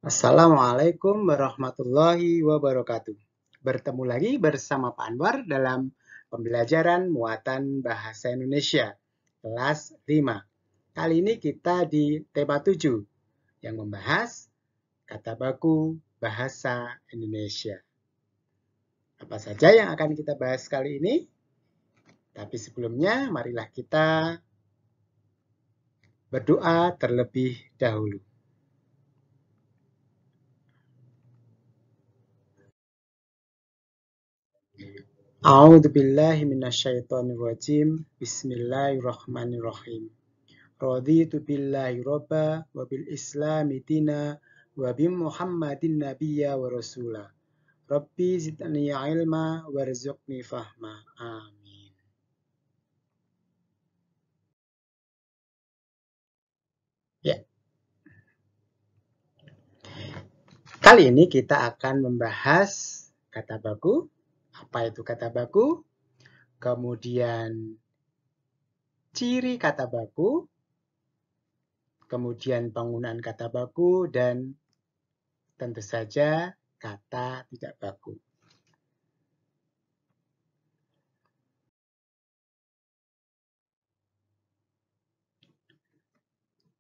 Assalamualaikum warahmatullahi wabarakatuh. Bertemu lagi bersama Pak Anwar dalam pembelajaran muatan bahasa Indonesia kelas 5. Kali ini kita di tema 7 yang membahas kata baku bahasa Indonesia. Apa saja yang akan kita bahas kali ini? Tapi sebelumnya marilah kita berdoa terlebih dahulu. A'udzu billahi minasyaitonir rajim. Bismillahirrahmanirrahim. Raditu billahi robba wa bil islami dina wa bi Muhammadin nabiyya wa rasula. Rabbi zidni ilma warzuqni fahma. Amin. Ya. Kali ini kita akan membahas kata baku. Apa itu kata baku? Kemudian ciri kata baku, kemudian penggunaan kata baku, dan tentu saja kata tidak baku.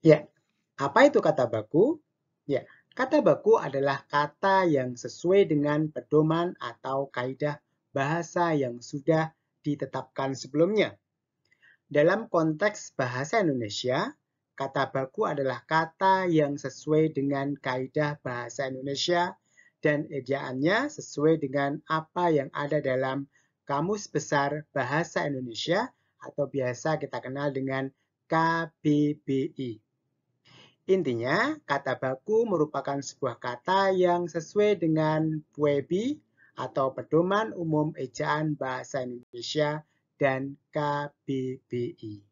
Ya, apa itu kata baku? Ya, kata baku adalah kata yang sesuai dengan pedoman atau kaidah bahasa yang sudah ditetapkan sebelumnya. Dalam konteks bahasa Indonesia, kata baku adalah kata yang sesuai dengan kaidah bahasa Indonesia dan ejaannya sesuai dengan apa yang ada dalam Kamus Besar Bahasa Indonesia atau biasa kita kenal dengan KBBI. Intinya, kata baku merupakan sebuah kata yang sesuai dengan PUEBI atau Pedoman Umum Ejaan Bahasa Indonesia dan KBBI.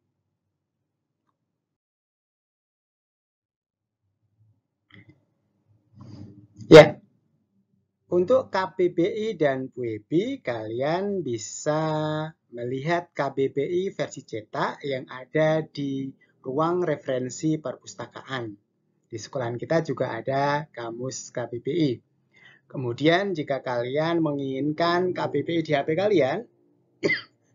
Ya, untuk KBBI dan PUEBI, kalian bisa melihat KBBI versi cetak yang ada di ruang referensi perpustakaan. Di sekolahan kita juga ada kamus KBBI. Kemudian jika kalian menginginkan KBBI di HP kalian,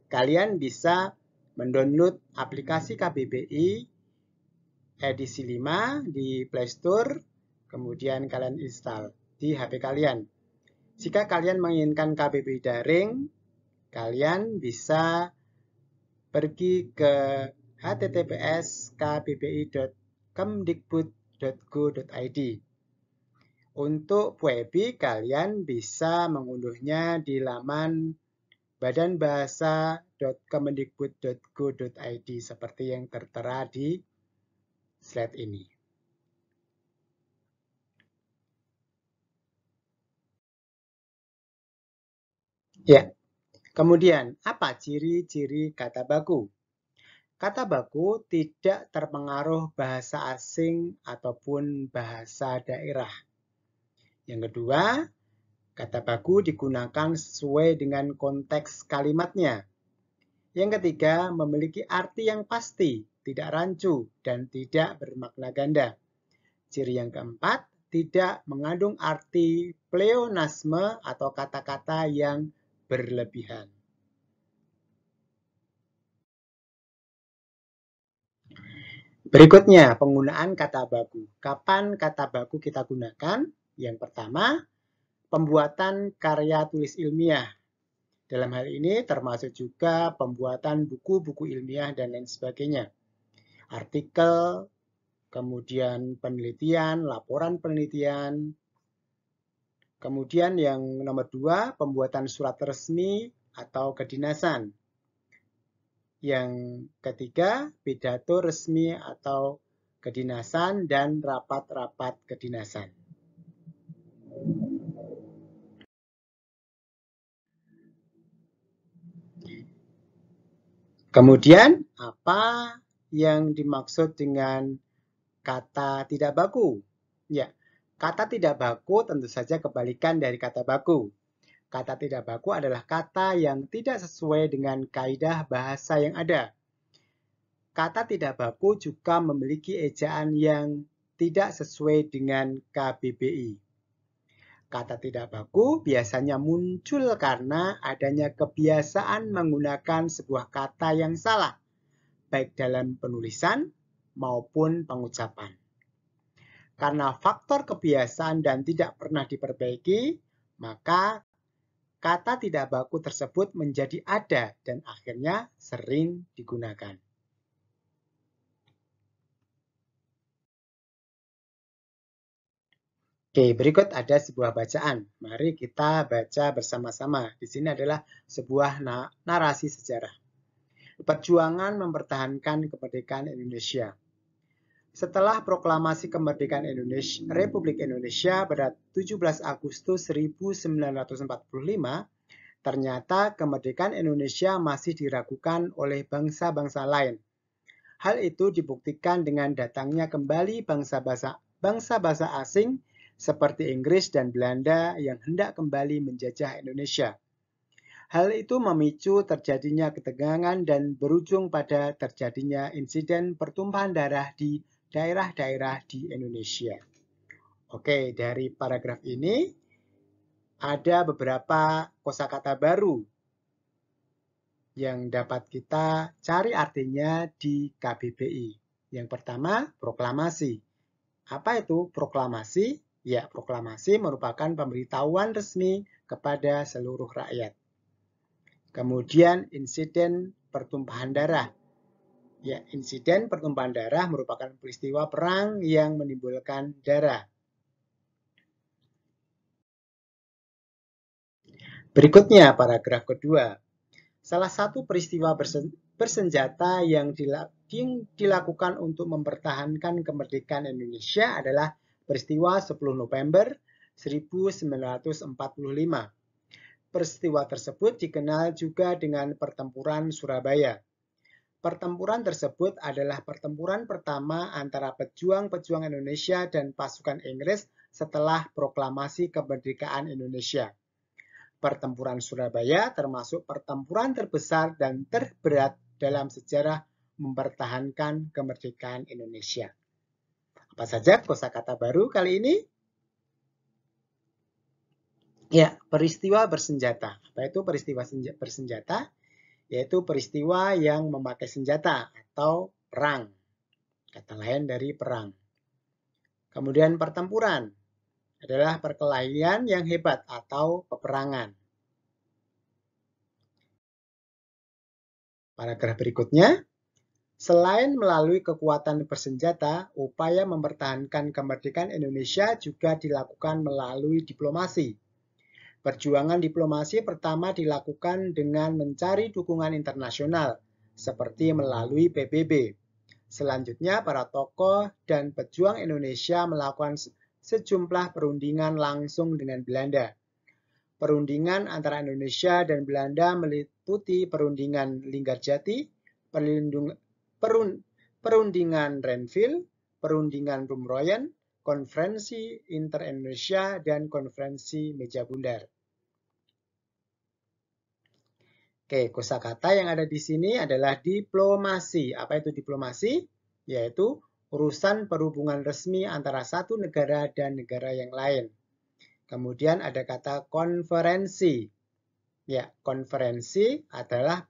kalian bisa mendownload aplikasi KBBI edisi 5 di Play Store, kemudian kalian install di HP kalian. Jika kalian menginginkan KBBI daring, kalian bisa pergi ke https://kbbi.kemdikbud.go.id. Untuk PUEBI, kalian bisa mengunduhnya di laman badanbahasa.kemdikbud.go.id seperti yang tertera di slide ini. Ya, kemudian apa ciri-ciri kata baku? Kata baku tidak terpengaruh bahasa asing ataupun bahasa daerah. Yang kedua, kata baku digunakan sesuai dengan konteks kalimatnya. Yang ketiga, memiliki arti yang pasti, tidak rancu, dan tidak bermakna ganda. Ciri yang keempat, tidak mengandung arti pleonasme atau kata-kata yang berlebihan. Berikutnya, penggunaan kata baku. Kapan kata baku kita gunakan? Yang pertama, pembuatan karya tulis ilmiah. Dalam hal ini termasuk juga pembuatan buku-buku ilmiah dan lain sebagainya. Artikel, kemudian penelitian, laporan penelitian. Kemudian yang nomor 2, pembuatan surat resmi atau kedinasan. Yang ketiga, pidato resmi atau kedinasan dan rapat-rapat kedinasan. Kemudian, apa yang dimaksud dengan kata tidak baku? Ya, kata tidak baku tentu saja kebalikan dari kata baku. Kata tidak baku adalah kata yang tidak sesuai dengan kaidah bahasa yang ada. Kata tidak baku juga memiliki ejaan yang tidak sesuai dengan KBBI. Kata tidak baku biasanya muncul karena adanya kebiasaan menggunakan sebuah kata yang salah, baik dalam penulisan maupun pengucapan. Karena faktor kebiasaan dan tidak pernah diperbaiki, maka kata tidak baku tersebut menjadi ada dan akhirnya sering digunakan. Oke, berikut ada sebuah bacaan. Mari kita baca bersama-sama. Di sini adalah sebuah narasi sejarah. Perjuangan mempertahankan kemerdekaan Indonesia. Setelah proklamasi kemerdekaan Republik Indonesia pada 17 Agustus 1945, ternyata kemerdekaan Indonesia masih diragukan oleh bangsa-bangsa lain. Hal itu dibuktikan dengan datangnya kembali bangsa-bangsa asing seperti Inggris dan Belanda yang hendak kembali menjajah Indonesia. Hal itu memicu terjadinya ketegangan dan berujung pada terjadinya insiden pertumpahan darah di daerah-daerah di Indonesia. Oke, dari paragraf ini ada beberapa kosakata baru yang dapat kita cari artinya di KBBI. Yang pertama, proklamasi. Apa itu proklamasi? Ya, proklamasi merupakan pemberitahuan resmi kepada seluruh rakyat. Kemudian insiden pertumpahan darah. Ya, insiden pertumpahan darah merupakan peristiwa perang yang menimbulkan darah. Berikutnya paragraf kedua. Salah satu peristiwa bersenjata yang dilakukan untuk mempertahankan kemerdekaan Indonesia adalah peristiwa 10 November 1945. Peristiwa tersebut dikenal juga dengan Pertempuran Surabaya. Pertempuran tersebut adalah pertempuran pertama antara pejuang-pejuang Indonesia dan pasukan Inggris setelah proklamasi kemerdekaan Indonesia. Pertempuran Surabaya termasuk pertempuran terbesar dan terberat dalam sejarah mempertahankan kemerdekaan Indonesia. Apa saja kosakata baru kali ini? Ya, peristiwa bersenjata. Apa itu peristiwa bersenjata? Yaitu peristiwa yang memakai senjata atau perang. Kata lain dari perang. Kemudian pertempuran adalah perkelahian yang hebat atau peperangan. Paragraf berikutnya, selain melalui kekuatan bersenjata, upaya mempertahankan kemerdekaan Indonesia juga dilakukan melalui diplomasi. Perjuangan diplomasi pertama dilakukan dengan mencari dukungan internasional, seperti melalui PBB. Selanjutnya, para tokoh dan pejuang Indonesia melakukan sejumlah perundingan langsung dengan Belanda. Perundingan antara Indonesia dan Belanda meliputi perundingan Linggarjati, perundingan Renville, perundingan Rumroyen, Konferensi Inter-Indonesia, dan Konferensi Meja Bundar. Oke, kosakata yang ada di sini adalah diplomasi. Apa itu diplomasi? Yaitu urusan perhubungan resmi antara satu negara dan negara yang lain. Kemudian ada kata konferensi. Ya, konferensi adalah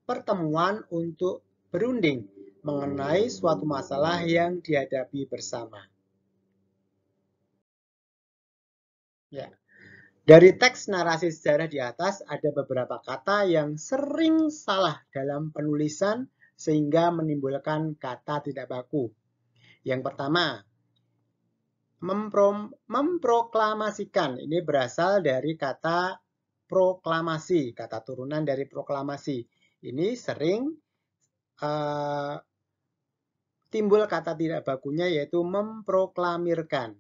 pertemuan untuk berunding mengenai suatu masalah yang dihadapi bersama. Ya. Dari teks narasi sejarah di atas ada beberapa kata yang sering salah dalam penulisan sehingga menimbulkan kata tidak baku. Yang pertama, memproklamasikan. Ini berasal dari kata proklamasi, kata turunan dari proklamasi. Ini sering timbul kata tidak bakunya yaitu memproklamirkan.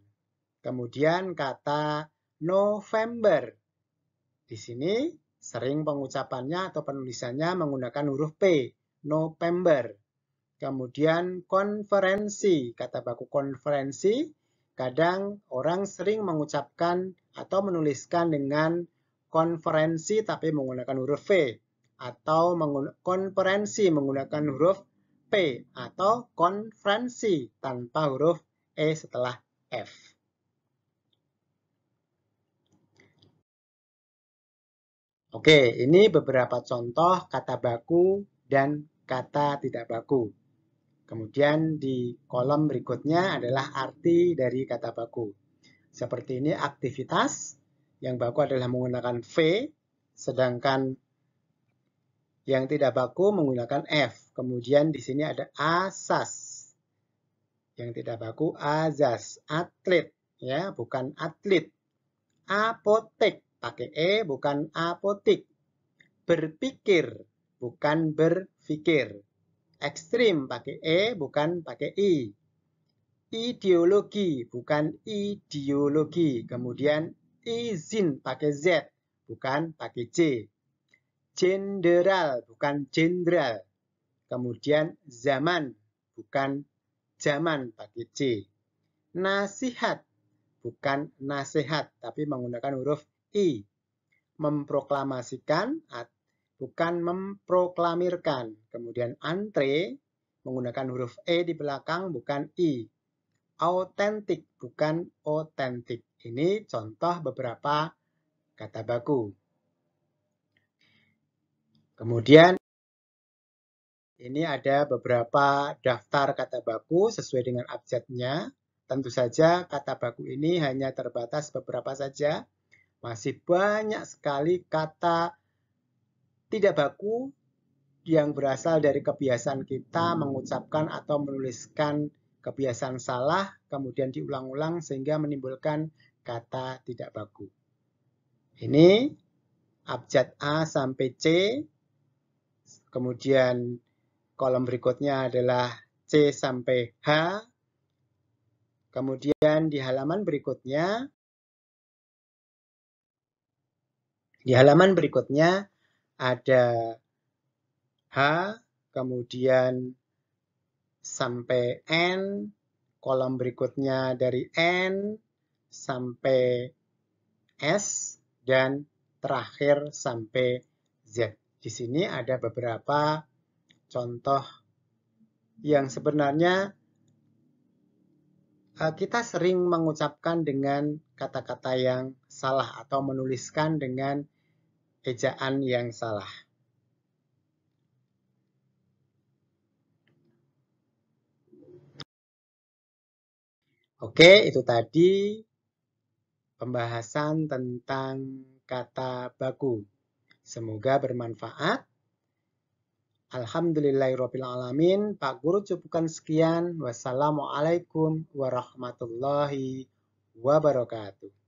Kemudian kata November. Di sini sering pengucapannya atau penulisannya menggunakan huruf P, November. Kemudian konferensi, kata baku konferensi, kadang orang sering mengucapkan atau menuliskan dengan konferensi tapi menggunakan huruf V, atau konferensi menggunakan huruf P, atau konferensi tanpa huruf E setelah F. Oke, ini beberapa contoh kata baku dan kata tidak baku. Kemudian di kolom berikutnya adalah arti dari kata baku. Seperti ini aktivitas, yang baku adalah menggunakan V, sedangkan yang tidak baku menggunakan F. Kemudian di sini ada asas. Yang tidak baku azas, atlet, ya, bukan atlet. Apotek, pakai E bukan apotik. Berpikir, bukan berpikir. Ekstrim, pakai E bukan pakai I. Ideologi, bukan ideologi. Kemudian izin, pakai Z, bukan pakai J. Jenderal, bukan jenderal. Kemudian zaman, bukan zaman, pakai C. Nasihat, bukan nasihat, tapi menggunakan huruf I. Memproklamasikan, bukan memproklamirkan. Kemudian antre, menggunakan huruf E di belakang, bukan I. Autentik, bukan otentik. Ini contoh beberapa kata baku. Kemudian ini ada beberapa daftar kata baku sesuai dengan abjadnya. Tentu saja kata baku ini hanya terbatas beberapa saja. Masih banyak sekali kata tidak baku yang berasal dari kebiasaan kita mengucapkan atau menuliskan kebiasaan salah, kemudian diulang-ulang sehingga menimbulkan kata tidak baku. Ini abjad A sampai C. Kemudian kolom berikutnya adalah C sampai H. Kemudian di halaman berikutnya ada H, kemudian sampai N, kolom berikutnya dari N sampai S, dan terakhir sampai Z. Di sini ada beberapa contoh yang sebenarnya kita sering mengucapkan dengan kata-kata yang salah atau menuliskan dengan ejaan yang salah. Oke, itu tadi pembahasan tentang kata baku. Semoga bermanfaat. Alhamdulillahirrabbilalamin. Pak Guru cukupkan sekian. Wassalamualaikum warahmatullahi wabarakatuh.